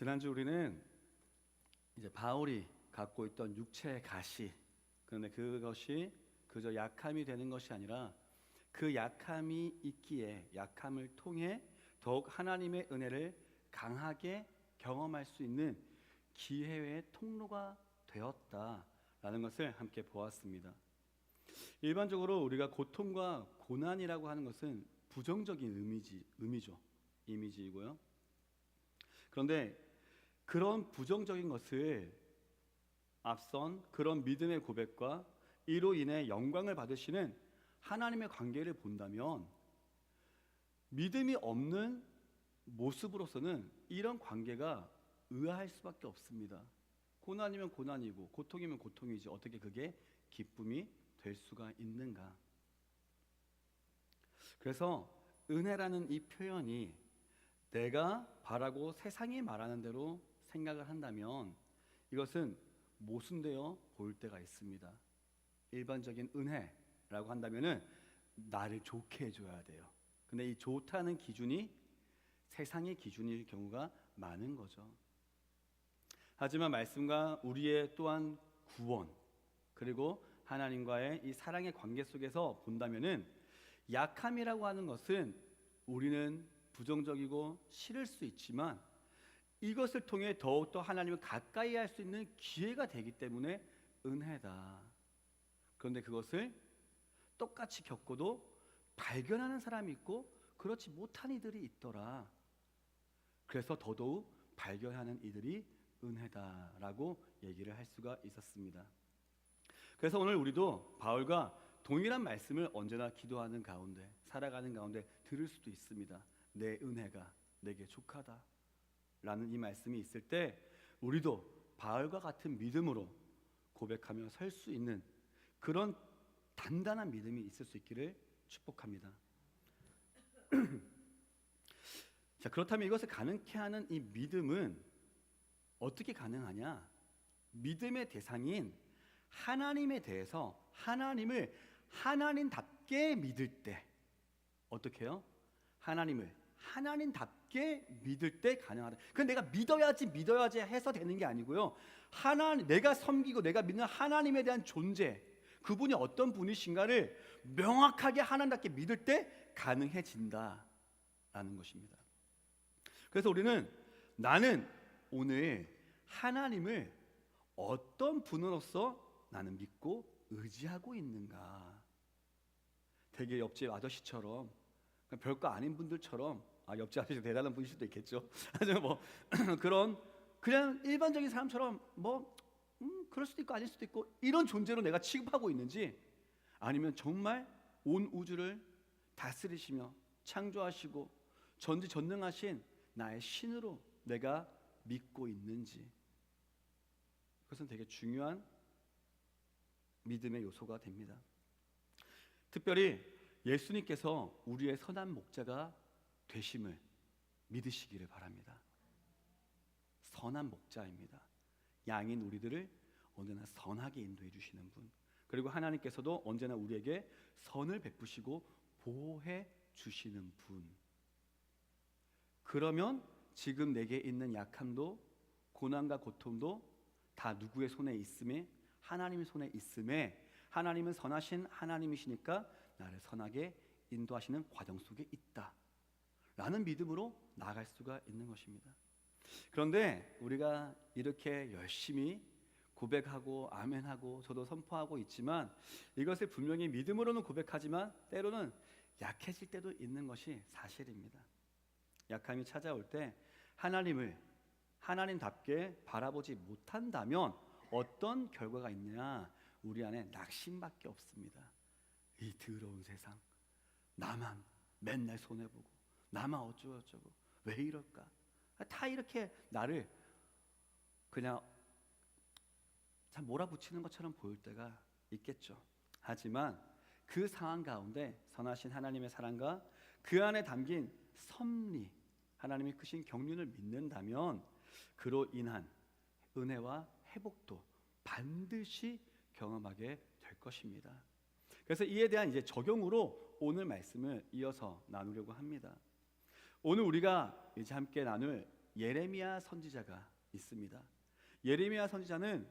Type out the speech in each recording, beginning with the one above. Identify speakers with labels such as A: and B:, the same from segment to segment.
A: 지난주 우리는 이제 바울이 갖고 있던 육체의 가시, 그런데 그것이 그저 약함이 되는 것이 아니라 그 약함이 있기에 약함을 통해 더욱 하나님의 은혜를 강하게 경험할 수 있는 기회의 통로가 되었다라는 것을 함께 보았습니다. 일반적으로 우리가 고통과 고난이라고 하는 것은 부정적인 이미지이고요. 그런데 그런 부정적인 것을 앞선 그런 믿음의 고백과 이로 인해 영광을 받으시는 하나님의 관계를 본다면 믿음이 없는 모습으로서는 이런 관계가 의아할 수밖에 없습니다. 고난이면 고난이고 고통이면 고통이지 어떻게 그게 기쁨이 될 수가 있는가? 그래서 은혜라는 이 표현이 내가 바라고 세상이 말하는 대로 생각을 한다면 이것은 모순되어 보일 때가 있습니다. 일반적인 은혜라고 한다면은 나를 좋게 해줘야 돼요. 근데 이 좋다는 기준이 세상의 기준일 경우가 많은 거죠. 하지만 말씀과 우리의 또한 구원 그리고 하나님과의 이 사랑의 관계 속에서 본다면은 약함이라고 하는 것은 우리는 부정적이고 싫을 수 있지만 이것을 통해 더욱더 하나님을 가까이 할 수 있는 기회가 되기 때문에 은혜다. 그런데 그것을 똑같이 겪고도 발견하는 사람이 있고 그렇지 못한 이들이 있더라. 그래서 더더욱 발견하는 이들이 은혜다라고 얘기를 할 수가 있었습니다. 그래서 오늘 우리도 바울과 동일한 말씀을 언제나 기도하는 가운데 살아가는 가운데 들을 수도 있습니다. 내 은혜가 내게 족하다 라는 이 말씀이 있을 때 우리도 바울과 같은 믿음으로 고백하며 설 수 있는 그런 단단한 믿음이 있을 수 있기를 축복합니다. 자, 그렇다면 이것을 가능케 하는 이 믿음은 어떻게 가능하냐? 믿음의 대상인 하나님에 대해서 하나님을 하나님답게 믿을 때 어떻게 해요? 하나님을 하나님답게 믿을 때 가능하다. 그건 내가 믿어야지 해서 되는 게 아니고요. 내가 섬기고 내가 믿는 하나님에 대한 존재, 그분이 어떤 분이신가를 명확하게 하나님답게 믿을 때 가능해진다라는 것입니다. 그래서 우리는 나는 오늘 하나님을 어떤 분으로서 나는 믿고 의지하고 있는가? 되게 옆집 아저씨처럼 별거 아닌 분들처럼 옆집 아저씨 대단한 분일 수도 있겠죠. 하지만 뭐 그냥 일반적인 사람처럼 그럴 수도 있고 아닐 수도 있고 이런 존재로 내가 취급하고 있는지 아니면 정말 온 우주를 다스리시며 창조하시고 전지전능하신 나의 신으로 내가 믿고 있는지 그것은 되게 중요한 믿음의 요소가 됩니다. 특별히 예수님께서 우리의 선한 목자가 되심을 믿으시기를 바랍니다. 선한 목자입니다. 양인 우리들을 언제나 선하게 인도해 주시는 분, 그리고 하나님께서도 언제나 우리에게 선을 베푸시고 보호해 주시는 분. 그러면 지금 내게 있는 약함도 고난과 고통도 다 누구의 손에 있음에? 하나님의 손에 있음에 하나님은 선하신 하나님이시니까 나를 선하게 인도하시는 과정 속에 있다 라는 믿음으로 나아갈 수가 있는 것입니다. 그런데 우리가 이렇게 열심히 고백하고 아멘하고 저도 선포하고 있지만 이것을 분명히 믿음으로는 고백하지만 때로는 약해질 때도 있는 것이 사실입니다. 약함이 찾아올 때 하나님을 하나님답게 바라보지 못한다면 어떤 결과가 있느냐? 우리 안에 낙심밖에 없습니다. 이 더러운 세상, 나만 맨날 손해보고 나만 어쩌고저쩌고 왜 이럴까? 다 이렇게 나를 그냥 참 몰아붙이는 것처럼 보일 때가 있겠죠. 하지만 그 상황 가운데 선하신 하나님의 사랑과 그 안에 담긴 섭리, 하나님의 크신 경륜을 믿는다면 그로 인한 은혜와 회복도 반드시 경험하게 될 것입니다. 그래서 이에 대한 이제 적용으로 오늘 말씀을 이어서 나누려고 합니다. 오늘 우리가 이제 함께 나눌 예레미야 선지자가 있습니다. 예레미야 선지자는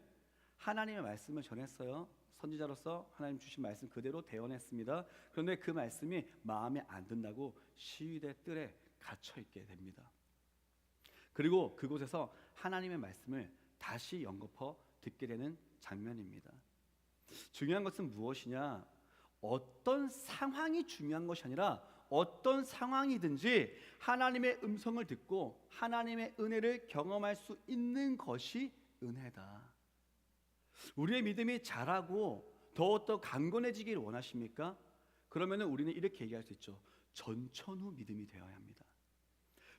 A: 하나님의 말씀을 전했어요. 선지자로서 하나님 주신 말씀 그대로 대언했습니다. 그런데 그 말씀이 마음에 안 든다고 시위대 뜰에 갇혀 있게 됩니다. 그리고 그곳에서 하나님의 말씀을 다시 연거푸 듣게 되는 장면입니다. 중요한 것은 무엇이냐? 어떤 상황이 중요한 것이 아니라 어떤 상황이든지 하나님의 음성을 듣고 하나님의 은혜를 경험할 수 있는 것이 은혜다. 우리의 믿음이 자라고 더 강건해지기를 원하십니까? 그러면 우리는 이렇게 얘기할 수 있죠. 전천후 믿음이 되어야 합니다.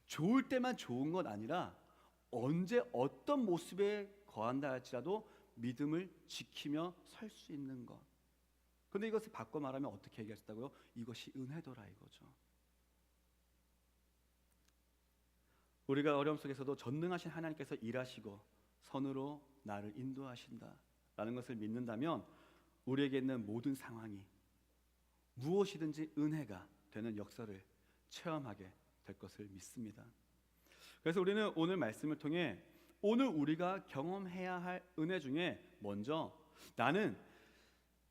A: 좋을 때만 좋은 건 아니라 언제 어떤 모습에 거한다 할지라도 믿음을 지키며 설 수 있는 것. 그런데 이것을 바꿔 말하면 어떻게 얘기할 수 있다고요? 이것이 은혜더라 이거죠. 우리가 어려움 속에서도 전능하신 하나님께서 일하시고 선으로 나를 인도하신다 라는 것을 믿는다면 우리에게 있는 모든 상황이 무엇이든지 은혜가 되는 역사를 체험하게 될 것을 믿습니다. 그래서 우리는 오늘 말씀을 통해 오늘 우리가 경험해야 할 은혜 중에 먼저 나는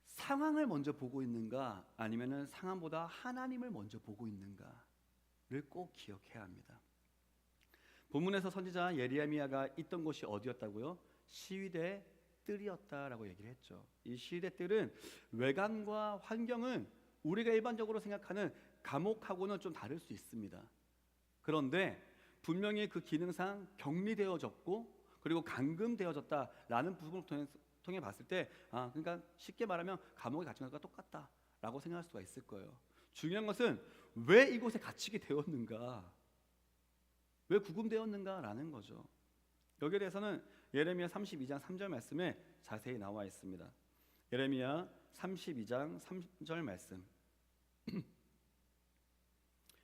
A: 상황을 먼저 보고 있는가 아니면은 상황보다 하나님을 먼저 보고 있는가를 꼭 기억해야 합니다. 본문에서 선지자 예레미야가 있던 곳이 어디였다고요? 시위대 뜰이었다라고 얘기를 했죠. 이 시위대 뜰은 외관과 환경은 우리가 일반적으로 생각하는 감옥하고는 좀 다를 수 있습니다. 그런데 분명히 그 기능상 격리되어졌고 그리고 감금되어졌다라는 부분을 통해 봤을 때 그러니까 쉽게 말하면 감옥에 갇힌 것과 똑같다라고 생각할 수가 있을 거예요. 중요한 것은 왜 이곳에 갇히게 되었는가, 왜 구금되었는가라는 거죠. 여기에 대해서는 예레미야 32장 3절 말씀에 자세히 나와 있습니다. 예레미야 32장 3절 말씀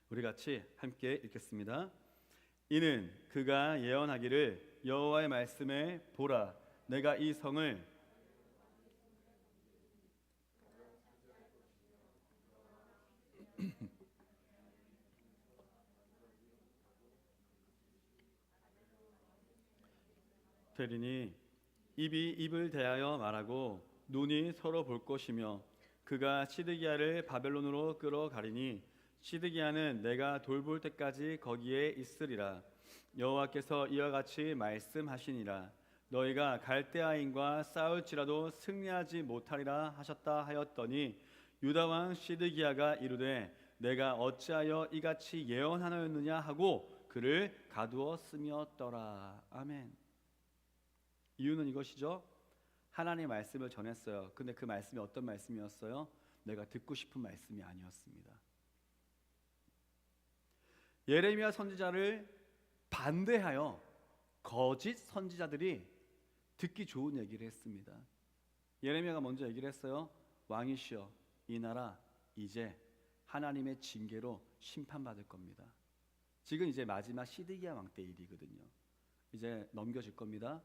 A: 우리 같이 함께 읽겠습니다. 이는 그가 예언하기를 여호와의 말씀에 보라 내가 이 성을 되리니 입이 입을 대하여 말하고 눈이 서로 볼 것이며 그가 시드기야를 바벨론으로 끌어가리니 시드기야는 내가 돌볼 때까지 거기에 있으리라. 여호와께서 이와 같이 말씀하시니라. 너희가 갈대아인과 싸울지라도 승리하지 못하리라 하셨다 하였더니 유다 왕 시드기야가 이르되 내가 어찌하여 이같이 예언하였느냐 하고 그를 가두었으며더라. 아멘. 이유는 이것이죠. 하나님의 말씀을 전했어요. 근데 그 말씀이 어떤 말씀이었어요? 내가 듣고 싶은 말씀이 아니었습니다. 예레미야 선지자를 반대하여 거짓 선지자들이 듣기 좋은 얘기를 했습니다. 예레미야가 먼저 얘기를 했어요. 왕이시여 이 나라 이제 하나님의 징계로 심판받을 겁니다. 지금 이제 마지막 시드기야 왕 때 일이거든요. 이제 넘겨질 겁니다.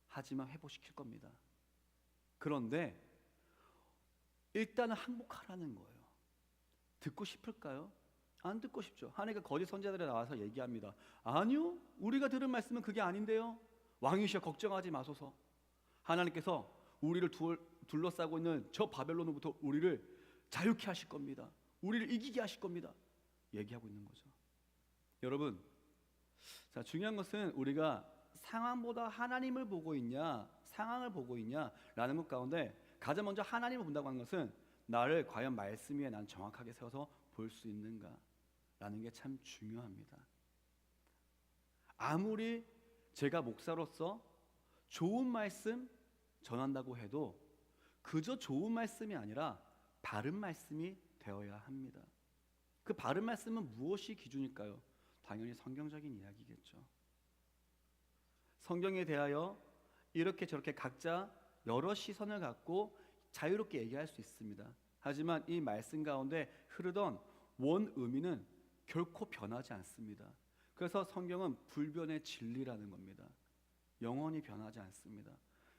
A: 하지만 회복시킬 겁니다. 그런데 일단은 항복하라는 거예요. 듣고 싶을까요? 안 듣고 싶죠. 하나님과 거짓 선지자들이 나와서 얘기합니다. 아니요, 우리가 들은 말씀은 그게 아닌데요. 왕이시여 걱정하지 마소서. 하나님께서 우리를 둘러싸고 있는 저 바벨론으로부터 우리를 자유케 하실 겁니다. 우리를 이기게 하실 겁니다. 얘기하고 있는 거죠. 여러분, 자, 중요한 것은 우리가 상황보다 하나님을 보고 있냐 상황을 보고 있냐라는 것 가운데 가장 먼저 하나님을 본다고 하는 것은 나를 과연 말씀 위에 난 정확하게 세워서 볼 수 있는가라는 게 참 중요합니다. 아무리 제가 목사로서 좋은 말씀 전한다고 해도 그저 좋은 말씀이 아니라 바른 말씀이 되어야 합니다. 그 바른 말씀은 무엇이 기준일까요? 당연히 성경적인 이야기겠죠. 성경에 대하여 이렇게 저렇게 각자 여러 시선을 갖고 자유롭게 얘기할 수 있습니다. 하지만 이 말씀 가운데 흐르던 원 의미는 결코 변하지 않습니다. 그래서 성경은 불변의 진리라는 겁니다. 영원히 변하지 않습니다.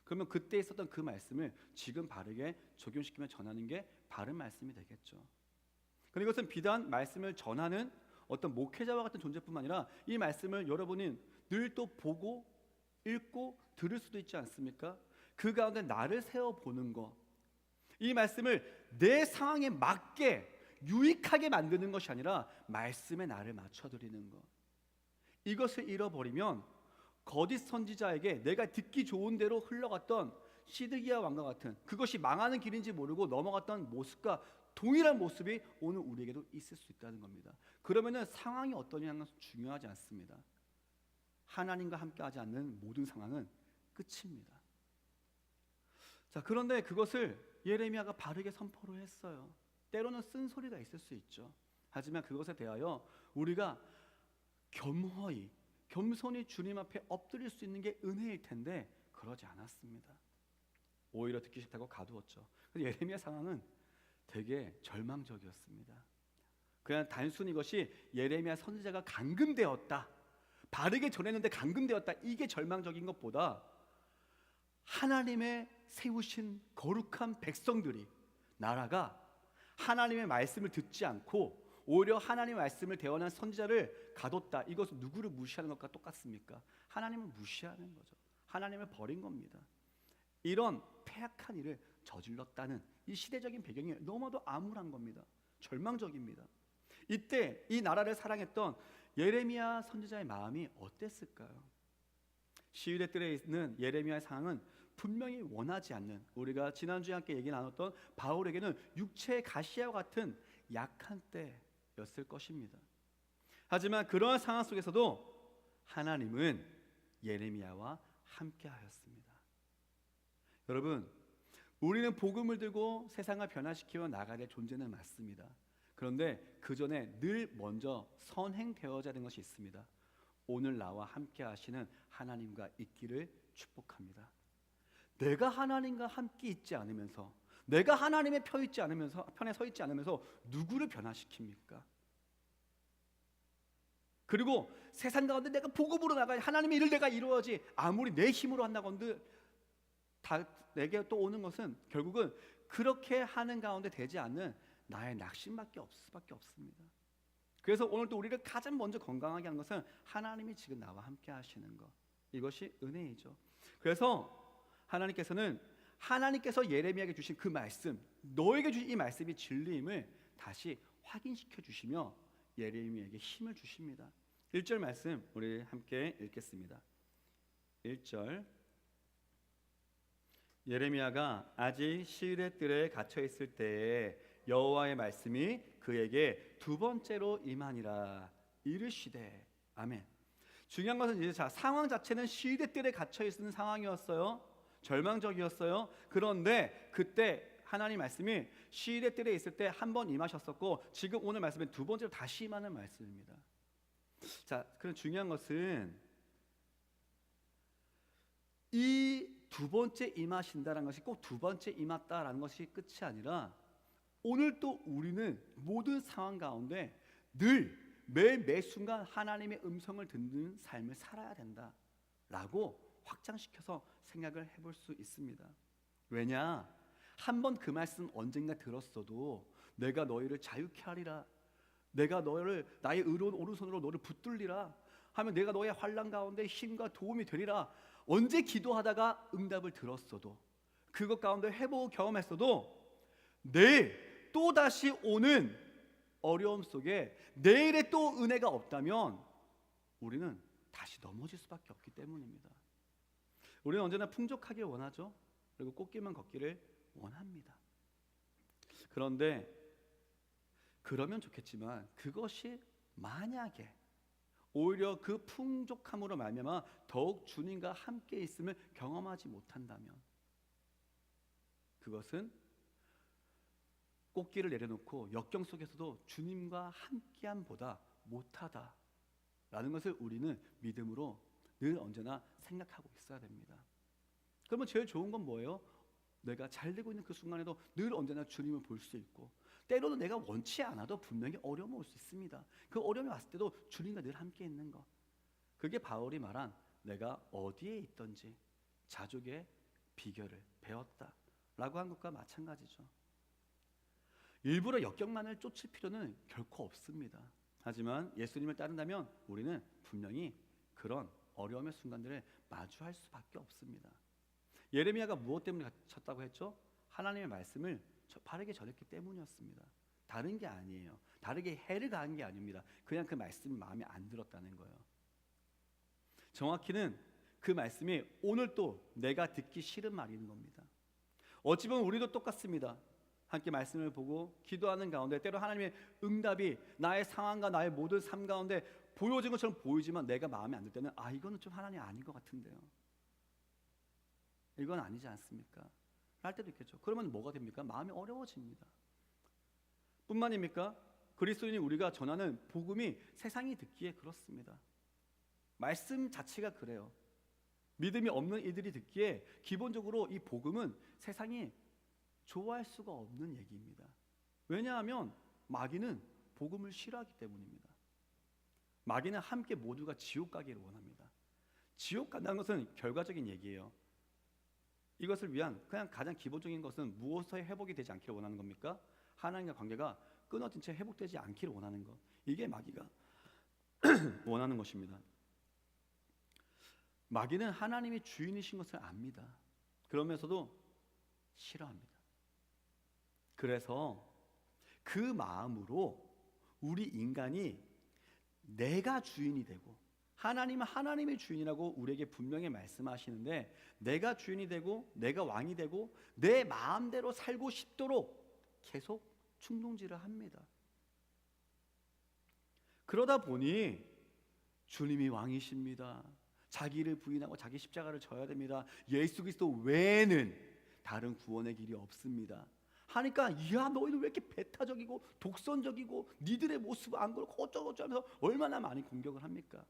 A: 그러면 그때 있었던 그 말씀을 지금 바르게 적용시키며 전하는 게 바른 말씀이 되겠죠. 그리고 이것은 비단 말씀을 전하는 어떤 목회자와 같은 존재뿐만 아니라 이 말씀을 여러분이 늘 또 보고 읽고 들을 수도 있지 않습니까? 그 가운데 나를 세워보는 것, 이 말씀을 내 상황에 맞게 유익하게 만드는 것이 아니라 말씀에 나를 맞춰드리는 것, 이것을 잃어버리면 거짓 선지자에게 내가 듣기 좋은 대로 흘러갔던 시드기야 왕과 같은, 그것이 망하는 길인지 모르고 넘어갔던 모습과 동일한 모습이 오늘 우리에게도 있을 수 있다는 겁니다. 그러면은 상황이 어떠냐는 것은 중요하지 않습니다. 하나님과 함께하지 않는 모든 상황은 끝입니다. 자, 그런데 그것을 예레미야가 바르게 선포를 했어요. 때로는 쓴소리가 있을 수 있죠. 하지만 그것에 대하여 우리가 겸허히, 겸손히 주님 앞에 엎드릴 수 있는 게 은혜일 텐데 그러지 않았습니다. 오히려 듣기 싫다고 가두었죠. 그래서 예레미야 상황은 되게 절망적이었습니다. 그냥 단순히 이것이 예레미야 선지자가 감금되었다, 바르게 전했는데 감금되었다, 이게 절망적인 것보다 하나님의 세우신 거룩한 백성들이, 나라가 하나님의 말씀을 듣지 않고 오히려 하나님의 말씀을 대언한 선지자를 가뒀다. 이것은 누구를 무시하는 것과 똑같습니까? 하나님을 무시하는 거죠. 하나님을 버린 겁니다. 이런 패악한 일을 저질렀다는 이 시대적인 배경이 너무도 암울한 겁니다. 절망적입니다. 이때 이 나라를 사랑했던 예레미야 선지자의 마음이 어땠을까요? 시위대 뜰에 있는 예레미야의 상황은 분명히 원하지 않는, 우리가 지난주에 함께 얘기 나눴던 바울에게는 육체의 가시와 같은 약한 때였을 것입니다. 하지만 그러한 상황 속에서도 하나님은 예레미야와 함께 하였습니다. 여러분, 우리는 복음을 들고 세상을 변화시키며 나가야 될 존재는 맞습니다. 그런데 그 전에 늘 먼저 선행되어야 되는 것이 있습니다. 오늘 나와 함께 하시는 하나님과 있기를 축복합니다. 내가 하나님과 함께 있지 않으면서, 내가 하나님의 편에 서 있지 않으면서 누구를 변화시킵니까? 그리고 세상 가운데 내가 복음으로 나가야, 하나님의 일을 내가 이루어야지, 아무리 내 힘으로 한다건들 다 내게 또 오는 것은 결국은 그렇게 하는 가운데 되지 않는 나의 낙심밖에 없을 수밖에 없습니다. 그래서 오늘 또 우리를 가장 먼저 건강하게 하는 것은 하나님이 지금 나와 함께 하시는 것, 이것이 은혜이죠. 그래서 하나님께서 예레미야에게 주신 그 말씀, 너에게 주신 이 말씀이 진리임을 다시 확인시켜 주시며 예레미야에게 힘을 주십니다. 1절 말씀 우리 함께 읽겠습니다. 1절, 예레미야가 아직 시위대 뜰에 갇혀 있을 때에 여호와의 말씀이 그에게 두 번째로 임하니라. 이르시되. 아멘. 중요한 것은 이제 상황 자체는 시위대 뜰에 갇혀 있는 상황이었어요. 절망적이었어요. 그런데 그때 하나님 말씀이 시위대 뜰에 있을 때 한 번 임하셨었고, 지금 오늘 말씀은 두 번째로 다시 임하는 말씀입니다. 자, 그럼 중요한 것은 이 두 번째 임하신다라는 것이 꼭 두 번째 임했다라는 것이 끝이 아니라, 오늘 또 우리는 모든 상황 가운데 늘 매 순간 하나님의 음성을 듣는 삶을 살아야 된다라고 확장시켜서 생각을 해볼 수 있습니다. 왜냐? 한번 그 말씀 언젠가 들었어도 내가 너희를 자유케 하리라, 내가 너희를 나의 의로운 오른손으로 너를 붙들리라 하면 내가 너의 환난 가운데 힘과 도움이 되리라, 언제 기도하다가 응답을 들었어도, 그것 가운데 회복을 경험했어도 내일 또다시 오는 어려움 속에 내일의 또 은혜가 없다면 우리는 다시 넘어질 수밖에 없기 때문입니다. 우리는 언제나 풍족하길 원하죠. 그리고 꽃길만 걷기를 원합니다. 그런데 그러면 좋겠지만, 그것이 만약에 오히려 그 풍족함으로 말미암아 더욱 주님과 함께 있음을 경험하지 못한다면, 그것은 꽃길을 내려놓고 역경 속에서도 주님과 함께함보다 못하다라는 것을 우리는 믿음으로 늘 언제나 생각하고 있어야 됩니다. 그러면 제일 좋은 건 뭐예요? 내가 잘 되고 있는 그 순간에도 늘 언제나 주님을 볼 수 있고, 때로는 내가 원치 않아도 분명히 어려움이 올 수 있습니다. 그 어려움이 왔을 때도 주님과 늘 함께 있는 것, 그게 바울이 말한 내가 어디에 있든지 자족의 비결을 배웠다라고 한 것과 마찬가지죠. 일부러 역경만을 쫓을 필요는 결코 없습니다. 하지만 예수님을 따른다면 우리는 분명히 그런 어려움의 순간들을 마주할 수밖에 없습니다. 예레미야가 무엇 때문에 갇혔다고 했죠? 하나님의 말씀을 바르게 전했기 때문이었습니다. 다른 게 아니에요. 다르게 해를 가한 게 아닙니다. 그냥 그 말씀이 마음에 안 들었다는 거예요. 정확히는 그 말씀이 오늘 또 내가 듣기 싫은 말인 겁니다. 어찌 보면 우리도 똑같습니다. 함께 말씀을 보고 기도하는 가운데 때로 하나님의 응답이 나의 상황과 나의 모든 삶 가운데 보여진 것처럼 보이지만 내가 마음에 안 들 때는 이거는 좀 하나님 아닌 것 같은데요. 이건 아니지 않습니까? 할 때도 있겠죠. 그러면 뭐가 됩니까? 마음이 어려워집니다. 뿐만입니까? 그리스도인이 우리가 전하는 복음이 세상이 듣기에 그렇습니다. 말씀 자체가 그래요. 믿음이 없는 이들이 듣기에 기본적으로 이 복음은 세상이 좋아할 수가 없는 얘기입니다. 왜냐하면 마귀는 복음을 싫어하기 때문입니다. 마귀는 함께 모두가 지옥 가기를 원합니다. 지옥 간다는 것은 결과적인 얘기예요. 이것을 위한 그냥 가장 기본적인 것은 무엇에 회복이 되지 않기를 원하는 겁니까? 하나님과 관계가 끊어진 채 회복되지 않기를 원하는 것. 이게 마귀가 원하는 것입니다. 마귀는 하나님이 주인이신 것을 압니다. 그러면서도 싫어합니다. 그래서 그 마음으로 우리 인간이 내가 주인이 되고 하나님은 하나님의 주인이라고 우리에게 분명히 말씀하시는데 내가 주인이 되고 내가 왕이 되고 내 마음대로 살고 싶도록 계속 충동질을 합니다. 그러다 보니 주님이 왕이십니다. 자기를 부인하고 자기 십자가를 져야 됩니다. 예수 그리스도 외에는 다른 구원의 길이 없습니다. 하니까 야 너희는 왜 이렇게 배타적이고 독선적이고 니들의 모습 안 그렇고 어쩌고저쩌고 하면서 얼마나 많이 공격을 합니까?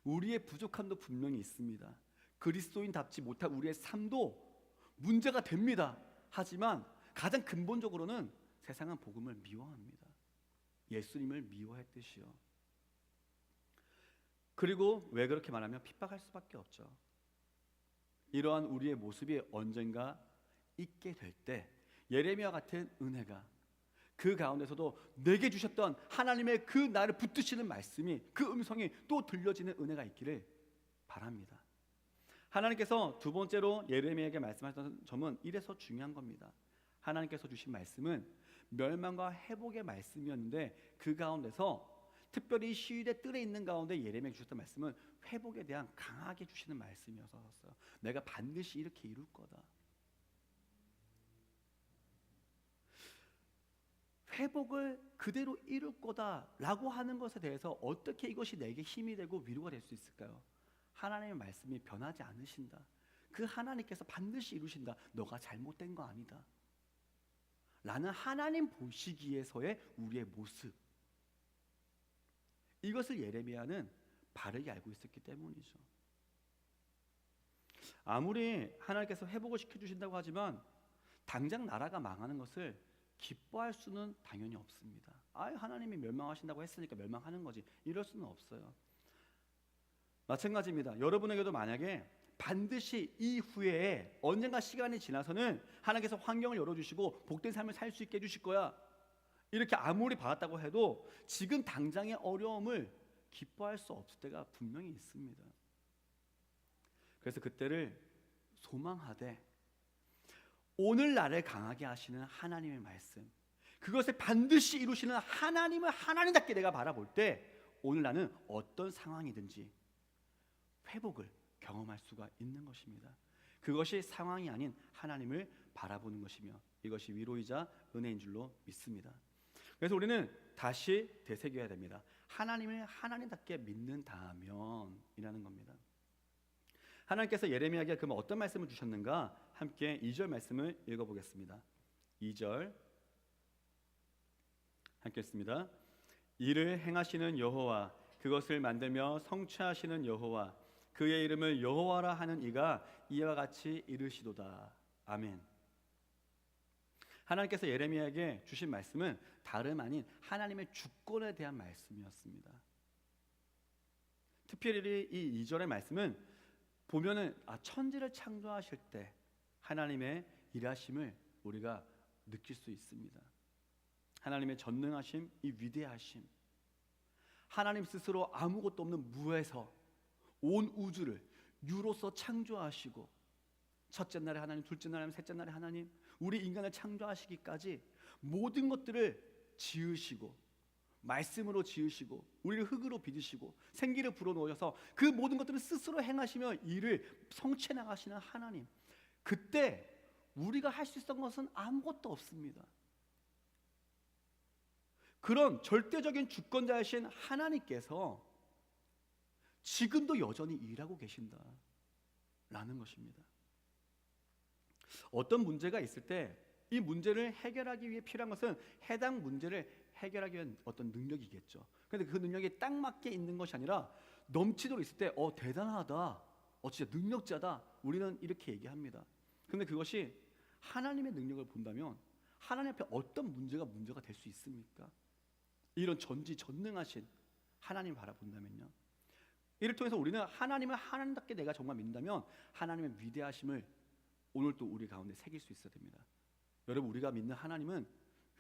A: 우리의 부족함도 분명히 있습니다. 그리스도인답지 못한 우리의 삶도 문제가 됩니다. 하지만 가장 근본적으로는 세상은 복음을 미워합니다. 예수님을 미워했듯이요. 그리고 왜 그렇게 말하면 핍박할 수밖에 없죠. 이러한 우리의 모습이 언젠가 있게 될 때 예레미야 같은 은혜가 그 가운데서도 내게 주셨던 하나님의 그 나를 붙드시는 말씀이 그 음성이 또 들려지는 은혜가 있기를 바랍니다. 하나님께서 두 번째로 예레미야에게 말씀하셨던 점은 이래서 중요한 겁니다. 하나님께서 주신 말씀은 멸망과 회복의 말씀이었는데 그 가운데서 특별히 시위대 뜰에 있는 가운데 예레미야에게 주셨던 말씀은 회복에 대한 강하게 주시는 말씀이었어요. 내가 반드시 이렇게 이룰 거다. 회복을 그대로 이룰 거다라고 하는 것에 대해서 어떻게 이것이 내게 힘이 되고 위로가 될 수 있을까요? 하나님의 말씀이 변하지 않으신다. 그 하나님께서 반드시 이루신다. 너가 잘못된 거 아니다. 라는 하나님 보시기에서의 우리의 모습. 이것을 예레미야는 바르게 알고 있었기 때문이죠. 아무리 하나님께서 회복을 시켜주신다고 하지만 당장 나라가 망하는 것을 기뻐할 수는 당연히 없습니다. 하나님이 멸망하신다고 했으니까 멸망하는 거지. 이럴 수는 없어요. 마찬가지입니다. 여러분에게도 만약에 반드시 이후에 언젠가 시간이 지나서는 하나님께서 환경을 열어주시고 복된 삶을 살 수 있게 해주실 거야. 이렇게 아무리 받았다고 해도 지금 당장의 어려움을 기뻐할 수 없을 때가 분명히 있습니다. 그래서 그때를 소망하되 오늘날을 강하게 하시는 하나님의 말씀, 그것을 반드시 이루시는 하나님을 하나님답게 내가 바라볼 때 오늘 나는 어떤 상황이든지 회복을 경험할 수가 있는 것입니다. 그것이 상황이 아닌 하나님을 바라보는 것이며 이것이 위로이자 은혜인 줄로 믿습니다. 그래서 우리는 다시 되새겨야 됩니다. 하나님을 하나님답게 믿는다면 이라는 겁니다. 하나님께서 예레미야에게 그러면 어떤 말씀을 주셨는가? 함께 2절 말씀을 읽어보겠습니다. 2절 함께 읽습니다. 이를 행하시는 여호와, 그것을 만들며 성취하시는 여호와, 그의 이름을 여호와라 하는 이가 이와 같이 이르시도다. 아멘. 하나님께서 예레미야에게 주신 말씀은 다름 아닌 하나님의 주권에 대한 말씀이었습니다. 특별히 이 2절의 말씀은 보면은 천지를 창조하실 때 하나님의 일하심을 우리가 느낄 수 있습니다. 하나님의 전능하심, 이 위대하심. 하나님 스스로 아무것도 없는 무에서 온 우주를 유로서 창조하시고, 첫째 날에 하나님, 둘째 날에 하나님, 셋째 날에 하나님, 우리 인간을 창조하시기까지 모든 것들을 지으시고, 말씀으로 지으시고, 우리를 흙으로 빚으시고, 생기를 불어넣으셔서 그 모든 것들을 스스로 행하시며 일을 성취해 나가시는 하나님, 그때 우리가 할 수 있었던 것은 아무것도 없습니다. 그런 절대적인 주권자이신 하나님께서 지금도 여전히 일하고 계신다라는 것입니다. 어떤 문제가 있을 때 이 문제를 해결하기 위해 필요한 것은 해당 문제를 해결하기 위한 어떤 능력이겠죠. 그런데 그 능력이 딱 맞게 있는 것이 아니라 넘치도록 있을 때 대단하다, 진짜 능력자다, 우리는 이렇게 얘기합니다. 그런데 그것이 하나님의 능력을 본다면 하나님 앞에 어떤 문제가 될 수 있습니까? 이런 전지전능하신 하나님 바라본다면요, 이를 통해서 우리는 하나님을 하나님답게 내가 정말 믿는다면 하나님의 위대하심을 오늘 또 우리 가운데 새길 수 있어야 됩니다. 여러분, 우리가 믿는 하나님은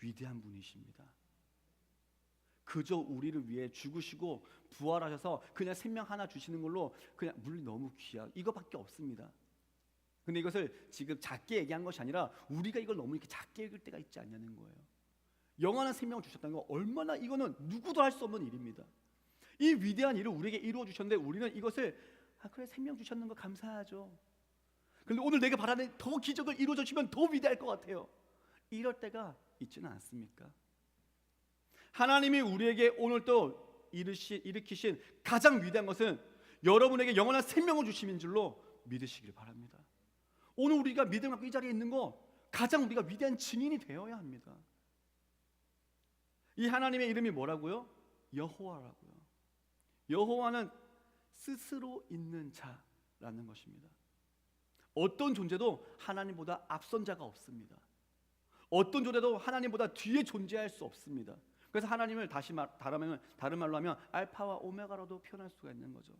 A: 위대한 분이십니다. 그저 우리를 위해 죽으시고 부활하셔서 그냥 생명 하나 주시는 걸로 그냥 물론 너무 귀한 이거밖에 없습니다. 근데 이것을 지금 작게 얘기한 것이 아니라 우리가 이걸 너무 이렇게 작게 읽을 때가 있지 않냐는 거예요. 영원한 생명을 주셨다는 거, 얼마나 이거는 누구도 할 수 없는 일입니다. 이 위대한 일을 우리에게 이루어 주셨는데 우리는 이것을 그래, 생명 주셨는 거 감사하죠. 근데 오늘 내가 바라는 더 기적을 이루어 주시면 더 위대할 것 같아요. 이럴 때가 있지는 않습니까? 하나님이 우리에게 오늘 또 일으키신 가장 위대한 것은 여러분에게 영원한 생명을 주심인 줄로 믿으시길 바랍니다. 오늘 우리가 믿음 갖고 이 자리에 있는 거 가장 우리가 위대한 증인이 되어야 합니다. 이 하나님의 이름이 뭐라고요? 여호와라고요. 여호와는 스스로 있는 자라는 것입니다. 어떤 존재도 하나님보다 앞선 자가 없습니다. 어떤 존재도 하나님보다 뒤에 존재할 수 없습니다. 그래서 하나님을 다른 말로 하면 알파와 오메가로도 표현할 수가 있는 거죠.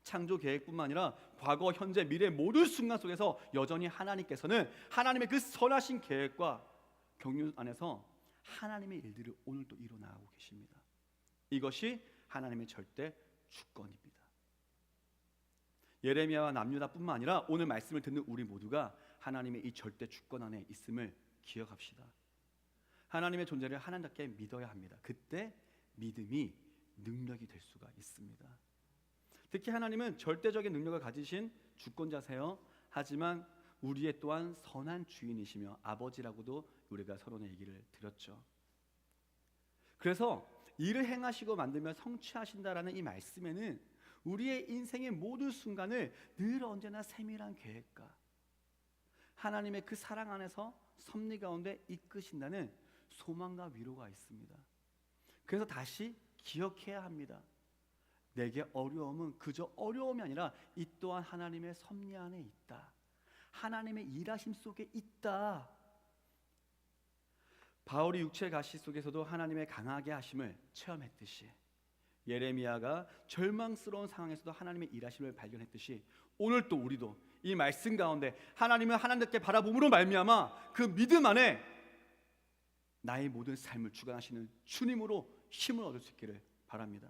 A: 창조 계획뿐만 아니라 과거, 현재, 미래 모든 순간 속에서 여전히 하나님께서는 하나님의 그 선하신 계획과 경륜 안에서 하나님의 일들을 오늘도 이뤄나가고 계십니다. 이것이 하나님의 절대 주권입니다. 예레미야와 남유다뿐만 아니라 오늘 말씀을 듣는 우리 모두가 하나님의 이 절대 주권 안에 있음을 기억합시다. 하나님의 존재를 하나님답게 믿어야 합니다. 그때 믿음이 능력이 될 수가 있습니다. 특히 하나님은 절대적인 능력을 가지신 주권자세요. 하지만 우리의 또한 선한 주인이시며 아버지라고도 우리가 서론의 얘기를 드렸죠. 그래서 일을 행하시고 만들며 성취하신다라는 이 말씀에는 우리의 인생의 모든 순간을 늘 언제나 세밀한 계획과 하나님의 그 사랑 안에서 섭리 가운데 이끄신다는 소망과 위로가 있습니다. 그래서 다시 기억해야 합니다. 내게 어려움은 그저 어려움이 아니라 이 또한 하나님의 섭리 안에 있다. 하나님의 일하심 속에 있다. 바울이 육체의 가시 속에서도 하나님의 강하게 하심을 체험했듯이, 예레미야가 절망스러운 상황에서도 하나님의 일하심을 발견했듯이, 오늘 또 우리도 이 말씀 가운데 하나님을 하나님께 바라봄으로 말미암아 그 믿음 안에 나의 모든 삶을 주관하시는 주님으로 힘을 얻을 수 있기를 바랍니다.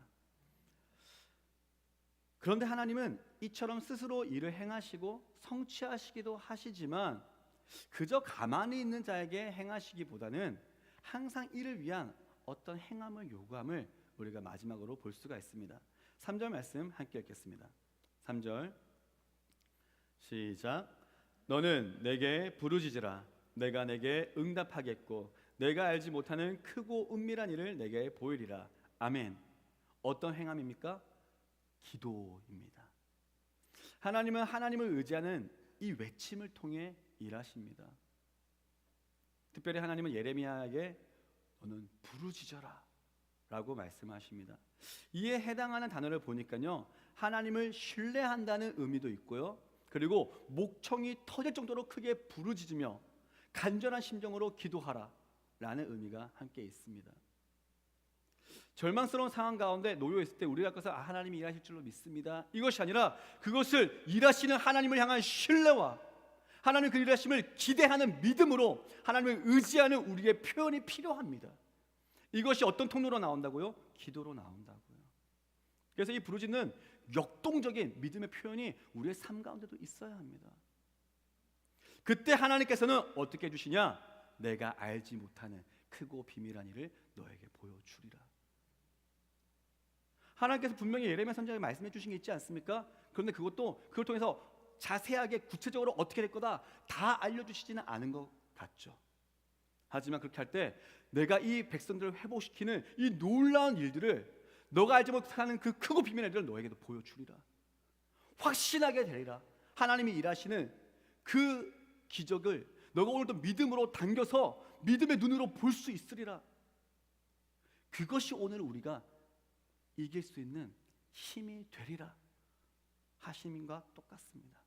A: 그런데 하나님은 이처럼 스스로 일을 행하시고 성취하시기도 하시지만 그저 가만히 있는 자에게 행하시기보다는 항상 이를 위한 어떤 행함을 요구함을 우리가 마지막으로 볼 수가 있습니다. 3절 말씀 함께 읽겠습니다. 3절 시작. 너는 내게 부르짖으라. 내가 내게 응답하겠고 내가 알지 못하는 크고 은밀한 일을 내게 보이리라. 아멘. 어떤 행함입니까? 기도입니다. 하나님은 하나님을 의지하는 이 외침을 통해 일하십니다. 특별히 하나님은 예레미야에게 너는 부르짖어라 라고 말씀하십니다. 이에 해당하는 단어를 보니까요, 하나님을 신뢰한다는 의미도 있고요, 그리고 목청이 터질 정도로 크게 부르짖으며 간절한 심정으로 기도하라 라는 의미가 함께 있습니다. 절망스러운 상황 가운데 놓여 있을 때 우리가 그것을 하나님이 일하실 줄로 믿습니다, 이것이 아니라 그것을 일하시는 하나님을 향한 신뢰와 하나님의 그 일하심을 기대하는 믿음으로 하나님을 의지하는 우리의 표현이 필요합니다. 이것이 어떤 통로로 나온다고요? 기도로 나온다고요. 그래서 이 부르짖는 역동적인 믿음의 표현이 우리의 삶 가운데도 있어야 합니다. 그때 하나님께서는 어떻게 해주시냐? 내가 알지 못하는 크고 비밀한 일을 너에게 보여주리라. 하나님께서 분명히 예레미야 선지자에게 말씀해 주신 게 있지 않습니까? 그런데 그것도 그걸 통해서 자세하게 구체적으로 어떻게 될 거다 다 알려주시지는 않은 것 같죠. 하지만 그렇게 할 때 내가 이 백성들을 회복시키는 이 놀라운 일들을 너가 알지 못하는 그 크고 비밀한 일을 너에게도 보여주리라. 확신하게 되리라. 하나님이 일하시는 그 기적을 너가 오늘도 믿음으로 당겨서 믿음의 눈으로 볼 수 있으리라. 그것이 오늘 우리가 이길 수 있는 힘이 되리라 하심과 똑같습니다.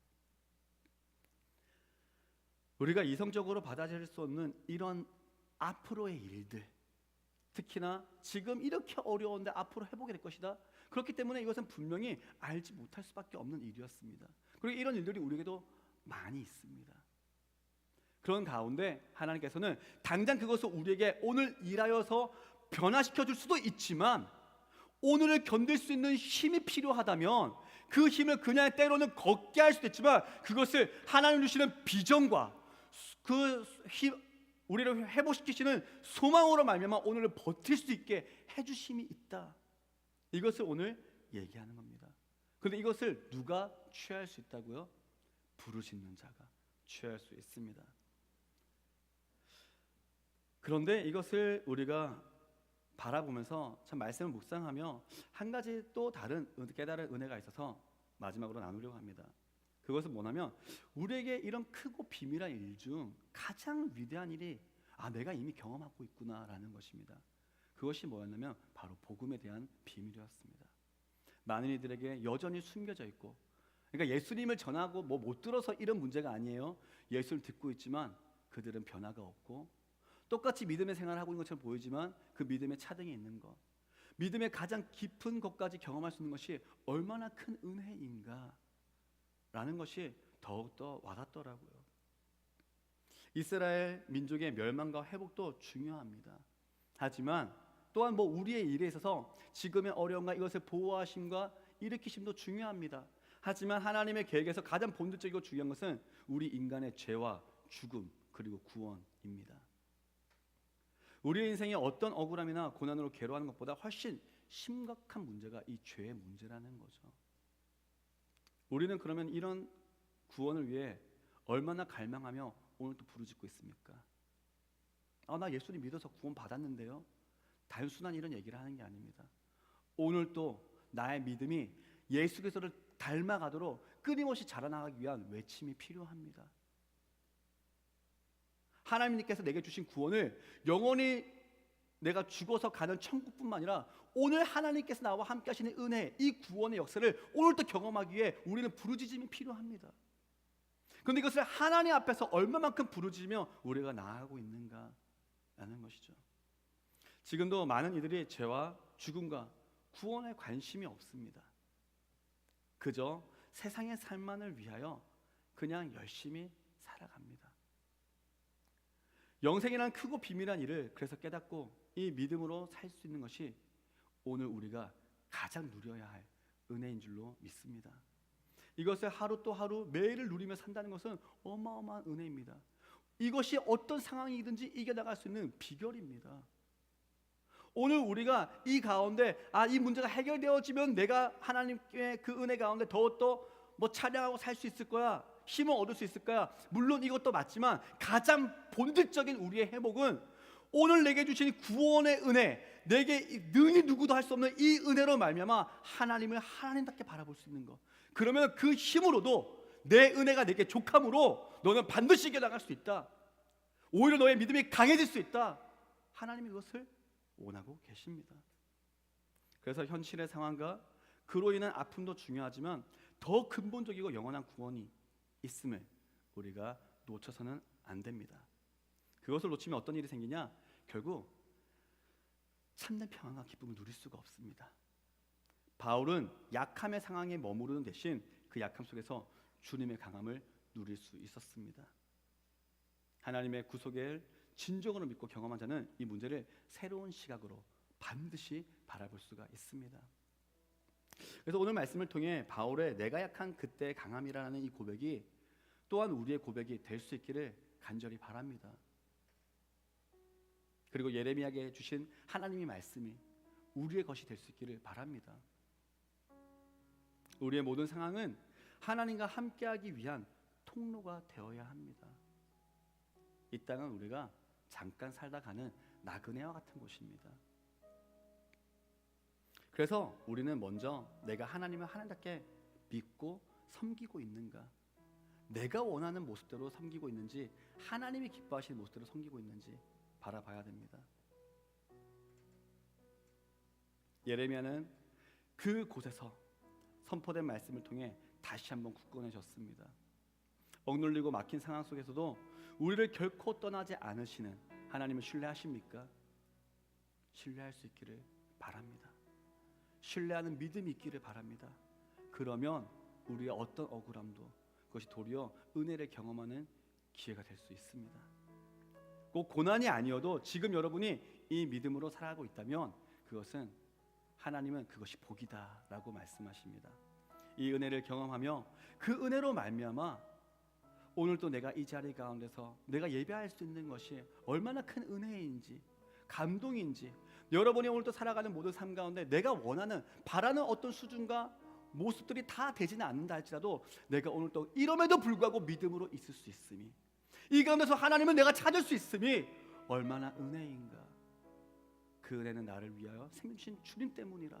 A: 우리가 이성적으로 받아들일 수 없는 이런 앞으로의 일들, 특히나 지금 이렇게 어려운데 앞으로 해보게 될 것이다. 그렇기 때문에 이것은 분명히 알지 못할 수밖에 없는 일이었습니다. 그리고 이런 일들이 우리에게도 많이 있습니다. 그런 가운데 하나님께서는 당장 그것을 우리에게 오늘 일하여서 변화시켜 줄 수도 있지만 오늘을 견딜 수 있는 힘이 필요하다면 그 힘을 그냥 때로는 걷게 할 수도 있지만 그것을 하나님 주시는 비전과 그 힘, 우리를 회복시키시는 소망으로 말미암아 오늘을 버틸 수 있게 해주심이 있다. 이것을 오늘 얘기하는 겁니다. 그런데 이것을 누가 취할 수 있다고요? 부르짖는 자가 취할 수 있습니다. 그런데 이것을 우리가 바라보면서 참 말씀을 묵상하며 한 가지 또 다른 깨달은 은혜가 있어서 마지막으로 나누려고 합니다. 그것은 뭐냐면 우리에게 이런 크고 비밀한 일 중 가장 위대한 일이 내가 이미 경험하고 있구나라는 것입니다. 그것이 뭐였냐면 바로 복음에 대한 비밀이었습니다. 많은 이들에게 여전히 숨겨져 있고, 그러니까 예수님을 전하고 못 들어서 이런 문제가 아니에요. 예수를 듣고 있지만 그들은 변화가 없고 똑같이 믿음의 생활을 하고 있는 것처럼 보이지만 그 믿음의 차등이 있는 것, 믿음의 가장 깊은 것까지 경험할 수 있는 것이 얼마나 큰 은혜인가 라는 것이 더욱더 와닿더라고요. 이스라엘 민족의 멸망과 회복도 중요합니다. 하지만 또한 우리의 일에 있어서 지금의 어려움과 이것을 보호하심과 일으키심도 중요합니다. 하지만 하나님의 계획에서 가장 본질적이고 중요한 것은 우리 인간의 죄와 죽음 그리고 구원입니다. 우리의 인생에 어떤 억울함이나 고난으로 괴로워하는 것보다 훨씬 심각한 문제가 이 죄의 문제라는 거죠. 우리는 그러면 이런 구원을 위해 얼마나 갈망하며 오늘 또 부르짖고 있습니까? 나 예수님 믿어서 구원 받았는데요. 단순한 이런 얘기를 하는 게 아닙니다. 오늘 또 나의 믿음이 예수 그리스도를 닮아가도록 끊임없이 자라나가기 위한 외침이 필요합니다. 하나님께서 내게 주신 구원을 영원히 내가 죽어서 가는 천국뿐만 아니라 오늘 하나님께서 나와 함께 하시는 은혜, 이 구원의 역사를 오늘도 경험하기 위해 우리는 부르짖음이 필요합니다. 그런데 이것을 하나님 앞에서 얼마만큼 부르짖으며 우리가 나아가고 있는가라는 것이죠. 지금도 많은 이들이 죄와 죽음과 구원에 관심이 없습니다. 그저 세상의 삶만을 위하여 그냥 열심히 살아갑니다. 영생이란 크고 비밀한 일을 그래서 깨닫고 이 믿음으로 살 수 있는 것이 오늘 우리가 가장 누려야 할 은혜인 줄로 믿습니다. 이것을 하루 또 하루 매일을 누리며 산다는 것은 어마어마한 은혜입니다. 이것이 어떤 상황이든지 이겨나갈 수 있는 비결입니다. 오늘 우리가 이 가운데 이 문제가 해결되어지면 내가 하나님의 그 은혜 가운데 더욱더 찬양하고 살 수 있을 거야, 힘을 얻을 수 있을 거야. 물론 이것도 맞지만 가장 본질적인 우리의 회복은 오늘 내게 주신 구원의 은혜, 내게 능히 누구도 할 수 없는 이 은혜로 말미암아 하나님을 하나님답게 바라볼 수 있는 것. 그러면 그 힘으로도 내 은혜가 내게 족함으로 너는 반드시 이겨나갈 수 있다. 오히려 너의 믿음이 강해질 수 있다. 하나님이 그것을 원하고 계십니다. 그래서 현실의 상황과 그로 인한 아픔도 중요하지만 더 근본적이고 영원한 구원이 있음을 우리가 놓쳐서는 안 됩니다. 그것을 놓치면 어떤 일이 생기냐? 결국 참된 평안과 기쁨을 누릴 수가 없습니다. 바울은 약함의 상황에 머무르는 대신 그 약함 속에서 주님의 강함을 누릴 수 있었습니다. 하나님의 구속의 진정으로 믿고 경험한 자는 이 문제를 새로운 시각으로 반드시 바라볼 수가 있습니다. 그래서 오늘 말씀을 통해 바울의 내가 약한 그때의 강함이라는 이 고백이 또한 우리의 고백이 될 수 있기를 간절히 바랍니다. 그리고 예레미야에게 주신 하나님의 말씀이 우리의 것이 될 수 있기를 바랍니다. 우리의 모든 상황은 하나님과 함께하기 위한 통로가 되어야 합니다. 이 땅은 우리가 잠깐 살다 가는 나그네와 같은 곳입니다. 그래서 우리는 먼저 내가 하나님을 하나님답게 믿고 섬기고 있는가, 내가 원하는 모습대로 섬기고 있는지, 하나님이 기뻐하시는 모습대로 섬기고 있는지 바라봐야 됩니다. 예레미야는 그 곳에서 선포된 말씀을 통해 다시 한번 굳건해졌습니다. 억눌리고 막힌 상황 속에서도 우리를 결코 떠나지 않으시는 하나님을 신뢰하십니까? 신뢰할 수 있기를 바랍니다. 신뢰하는 믿음이 있기를 바랍니다. 그러면 우리의 어떤 억울함도 그것이 도리어 은혜를 경험하는 기회가 될 수 있습니다. 꼭 고난이 아니어도 지금 여러분이 이 믿음으로 살아가고 있다면 그것은 하나님은 그것이 복이다라고 말씀하십니다. 이 은혜를 경험하며 그 은혜로 말미암아 오늘도 내가 이 자리 가운데서 내가 예배할 수 있는 것이 얼마나 큰 은혜인지, 감동인지, 여러분이 오늘도 살아가는 모든 삶 가운데 내가 원하는 바라는 어떤 수준과 모습들이 다 되지는 않는다 할지라도 내가 오늘도 이럼에도 불구하고 믿음으로 있을 수 있음이, 이 가운데서 하나님을 내가 찾을 수 있음이 얼마나 은혜인가. 그 은혜는 나를 위하여 생명 주신 주님 때문이라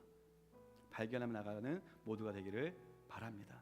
A: 발견하며 나가는 모두가 되기를 바랍니다.